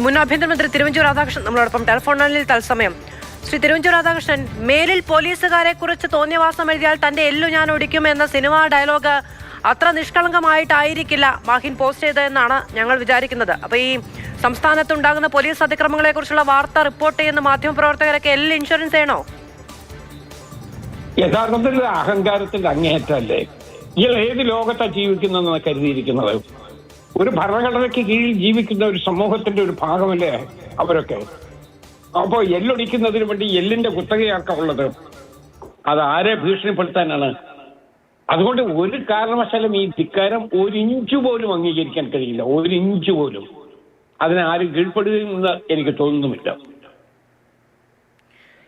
മുൻ ആഭ്യന്തരമന്ത്രി തിരുവഞ്ചൂർ രാധാകൃഷ്ണൻ നമ്മളോടൊപ്പം ടെലിഫോണിൽ തത്സമയം. ശ്രീ തിരുവഞ്ചൂർ രാധാകൃഷ്ണൻ, മേലിൽ പോലീസുകാരെ കുറിച്ച് തോന്നിയവാസം എഴുതിയാൽ തന്റെ എല്ലു ഞാൻ ഒടിക്കും എന്ന സിനിമാ ഡയലോഗ് അത്ര നിഷ്കളങ്കമായിട്ടായിരിക്കില്ല മാഹിൻ പോസ്റ്റ് ചെയ്തതെന്നാണ് ഞങ്ങൾ വിചാരിക്കുന്നത്. അപ്പൊ ഈ സംസ്ഥാനത്തുണ്ടാകുന്ന പോലീസ് അതിക്രമങ്ങളെ കുറിച്ചുള്ള വാർത്ത റിപ്പോർട്ട് ചെയ്യുന്ന മാധ്യമപ്രവർത്തകരൊക്കെ എല്ലാം ഇൻഷുറൻസ് ചെയ്യണോ? യഥാർത്ഥത്തിൽ അഹങ്കാരത്തിന്റെ അങ്ങേയറ്റല്ലേ ഇയാൾ ഏത് ലോകത്താണ് ജീവിക്കുന്നതെന്ന് കരുതിയിരിക്കുന്നത്? ഒരു ഭരണഘടനയ്ക്ക് കീഴിൽ ജീവിക്കുന്ന ഒരു സമൂഹത്തിന്റെ ഒരു ഭാഗമല്ലേ അവരൊക്കെ? അപ്പോ എല്ലൊടിക്കുന്നതിന് വേണ്ടി എല്ലിന്റെ കുത്തകയാക്ക ഉള്ളത് അത് ആരെ ഭീഷണിപ്പെടുത്താനാണ്? അതുകൊണ്ട് ഒരു കാരണവശാലും ഈ ധിക്കാരം ഒരു ഇഞ്ച് പോലും അംഗീകരിക്കാൻ കഴിയില്ല. ഒരു ഇഞ്ച് പോലും അതിനാരും കീഴ്പ്പെടുകയെന്ന് എനിക്ക് തോന്നുന്നുമില്ല.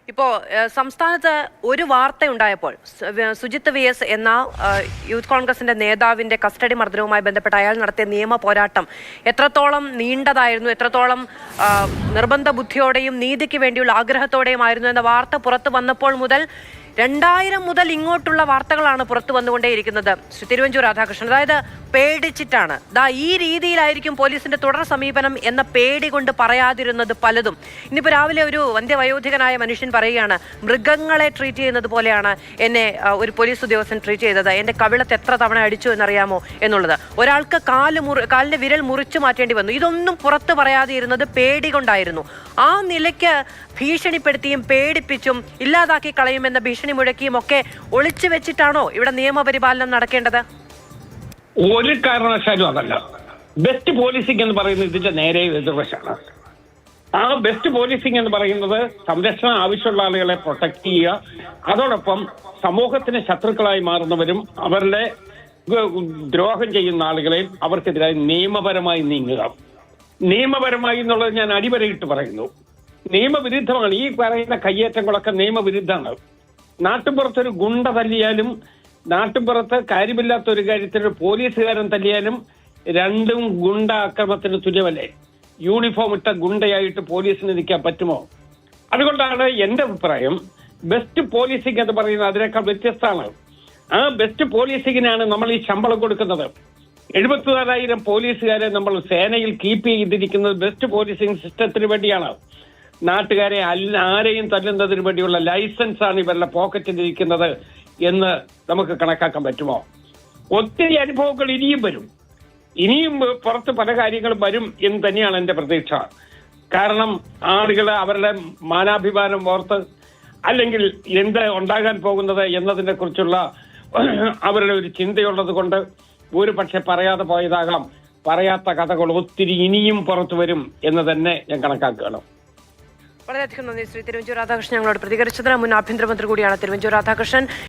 ഇപ്പോ സംസ്ഥാനത്ത് ഒരു വാർത്തയുണ്ടായപ്പോൾ സുജിത് VS എന്ന യൂത്ത് കോൺഗ്രസിന്റെ നേതാവിന്റെ കസ്റ്റഡി മർദ്ദനവുമായി ബന്ധപ്പെട്ട് അയാൾ നടത്തിയ നിയമ പോരാട്ടം എത്രത്തോളം നീണ്ടതായിരുന്നു, എത്രത്തോളം നിർബന്ധ ബുദ്ധിയോടെയും നീതിക്ക് വേണ്ടിയുള്ള ആഗ്രഹത്തോടെയും ആയിരുന്നു എന്ന വാർത്ത പുറത്തു വന്നപ്പോൾ മുതൽ 2000 മുതൽ ഇങ്ങോട്ടുള്ള വാർത്തകളാണ് പുറത്തു വന്നുകൊണ്ടേയിരിക്കുന്നത്. ശ്രീ തിരുവഞ്ചൂർ രാധാകൃഷ്ണൻ, അതായത് പേടിച്ചിട്ടാണ്, ഈ രീതിയിലായിരിക്കും പോലീസിന്റെ തുടർ സമീപനം എന്ന പേടി കൊണ്ട് പറയാതിരുന്നത് പലതും. ഇന്നിപ്പോ രാവിലെ ഒരു വന്ധ്യവയോധികനായ മനുഷ്യൻ പറയുകയാണ്, മൃഗങ്ങളെ ട്രീറ്റ് ചെയ്യുന്നത് പോലെയാണ് എന്നെ ഒരു പോലീസ് ഉദ്യോഗസ്ഥൻ ട്രീറ്റ് ചെയ്തത്, എന്റെ കവിളത്ത് എത്ര തവണ അടിച്ചു എന്നറിയാമോ എന്നുള്ളത്. ഒരാൾക്ക് കാലിന്റെ വിരൽ മുറിച്ചു മാറ്റേണ്ടി വന്നു. ഇതൊന്നും പുറത്ത് പറയാതെ ഇരുന്നത് പേടി കൊണ്ടായിരുന്നു. ആ നിലയ്ക്ക് ഭീഷണിപ്പെടുത്തിയും പേടിപ്പിച്ചും ഇല്ലാതാക്കി കളയുമെന്ന ഭീഷണി മുഴക്കിയും ഒക്കെ ഒളിച്ചു വെച്ചിട്ടാണോ ഇവിടെ നിയമപരിപാലനം നടക്കേണ്ടത്? ഒരു കാരണവശാലും അതല്ല. ബെസ്റ്റ് പോലീസിംഗ് എന്ന് പറയുന്നത് ഇതിന്റെ നേരെ എതിർവശാണ്. ആ ബെസ്റ്റ് പോലീസിംഗ് എന്ന് പറയുന്നത് സംരക്ഷണം ആവശ്യമുള്ള ആളുകളെ പ്രൊട്ടക്ട് ചെയ്യുക, അതോടൊപ്പം സമൂഹത്തിന് ശത്രുക്കളായി മാറുന്നവരും അവരുടെ ദ്രോഹം ചെയ്യുന്ന ആളുകളെയും അവർക്കെതിരായി നിയമപരമായി നീങ്ങുക. നിയമപരമായി എന്നുള്ളത് ഞാൻ അടിവരയിട്ട് പറയുന്നു. നിയമവിരുദ്ധമാണ് ഈ പറയുന്ന കയ്യേറ്റങ്ങളൊക്കെ, നിയമവിരുദ്ധമാണ്. നാട്ടുപുറത്തൊരു ഗുണ്ട തല്ലിയാലും നാട്ടുപുറത്ത് കാര്യമില്ലാത്ത ഒരു കാര്യത്തിൽ ഒരു പോലീസുകാരൻ തല്ലിയാലും രണ്ടും ഗുണ്ട ആക്രമണത്തിന് തുല്യമല്ലേ? യൂണിഫോം ഇട്ട ഗുണ്ടയായിട്ട് പോലീസിന് നിൽക്കാൻ പറ്റുമോ? അതുകൊണ്ടാണ് എന്റെ അഭിപ്രായം ബെസ്റ്റ് പോലീസിംഗ് എന്ന് പറയുന്നത് അതിനേക്കാൾ വ്യത്യസ്തമാണ്. ആ ബെസ്റ്റ് പോലീസിങ്ങിനാണ് നമ്മൾ ഈ ശമ്പളം കൊടുക്കുന്നത്. 74,000 പോലീസുകാരെ നമ്മൾ സേനയിൽ കീപ്പ് ചെയ്തിരിക്കുന്നത് ബെസ്റ്റ് പോലീസിംഗ് സിസ്റ്റത്തിന് വേണ്ടിയാണ്. നാട്ടുകാരെ ആരെയും തല്ലുന്നതിന് വേണ്ടിയുള്ള ലൈസൻസ് ആണ് ഇവരുടെ പോക്കറ്റിലിരിക്കുന്നത് എന്ന് നമുക്ക് കണക്കാക്കാൻ പറ്റുമോ? ഒത്തിരി അനുഭവങ്ങൾ ഇനിയും വരും. ഇനിയും പുറത്ത് പല കാര്യങ്ങളും വരും എന്ന് തന്നെയാണ് എന്റെ പ്രതീക്ഷ. കാരണം ആളുകൾ അവരുടെ മാനാഭിമാനം ഓർത്ത് അല്ലെങ്കിൽ എന്ത് ഉണ്ടാകാൻ പോകുന്നത് എന്നതിനെ കുറിച്ചുള്ള അവരുടെ ഒരു ചിന്തയുള്ളത് കൊണ്ട് ഒരു പക്ഷെ പറയാതെ പോയതാകാം. പറയാത്ത കഥകൾ ഒത്തിരി ഇനിയും പുറത്തു വരും എന്ന് തന്നെ ഞാൻ കണക്കാക്കുകയാണ്. വളരെയധികം നന്ദി ശ്രീ തിരുവഞ്ചൂർ രാധാകൃഷ്ണൻ ഞങ്ങളോട് പ്രതികരിച്ചതിന്. മുൻ ആഭ്യന്തരമന്ത്രി കൂടിയാണ് തിരുവഞ്ചൂർ രാധാകൃഷ്ണൻ.